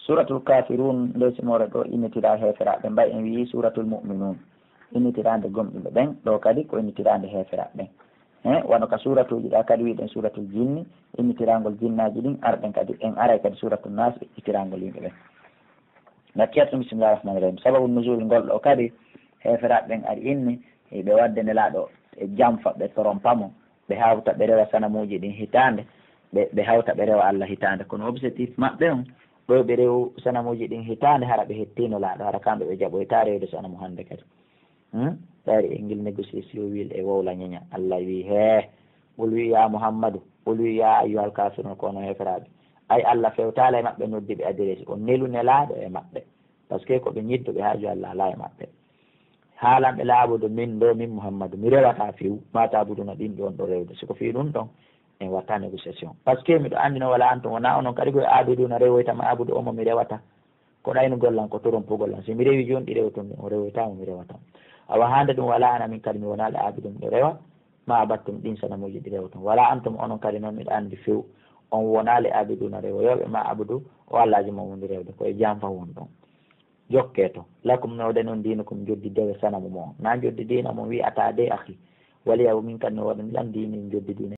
suratul kafirun lesimore ɗo innitira heferaɓe mbay en wi suratul mu'minun innitirande gomɗuɓe ɓen ɗo kadi ko innitirande heferaɓe ɓen wano ka suratuji ɗa kadi wiɗen suratul jinni innitirangol jinnaji ɗin arɗen kadi en aray kadi suratul nas innitirangol yimɓe ɓen gacciyattum bisimillahi rahmani rahim sababu nusul ngol ɗo kadi heferaɓe ɓen ari inni ɓe wadde nelaɗo e jamfa ɓe torompamo ɓe hawta ɓe rewa sanamuji ɗin hitande ɓe hawta ɓe rewa Allah hitande kono objectif maɓɓe on ɗo ɓe rew sanamuji ɗin hitande hara ɓe hettino laaɗo hara kamɓe ɓe jaɓoyta rewde sanamu hande kadi ɗari e ngil négociation wil e wowla ñeña Allah wi he ɓol wi ya Muhammadu ɓol wi ya ayyuhal kafirun kono heferaɓe ay Allah fewtala e maɓɓe noddiɓe adresse o nelu nelaɗo e maɓɓe par ce que koɓe ñiddoɓe haaju Allah ala e maɓɓe haalanɓe laaɓude min ɗo min Muhammadu mi rewata few mata buduna ɗin ɗon ɗo rewde siko fi ɗum ɗon en watta négociation par ce que miɗo andi no wala an toon wona onon kadi koye abiduna rewoytama abudu omo mi rewata ko ɗayno gollan ko torompugollan si mi rewi joni ɗi rewtun ɗum o rewoytamo mi rewatan awa hande ɗum wala an amin kadi mi wonaɗe abidu miɗo rewa ma abattum ɗin sanamuji ɗi rewtun wala antum onon kadi noon miɗo andi few on wonale abiduna rewoyoɓe ma abudu o allaji mamude rewde koye jamfa won ɗon jokke to lakum nawde noon dinukum joddi dewe sanamu mo na joddi dina mo wi ata de akhi waliyaw min kadi mi waɗa lan dini joddi dina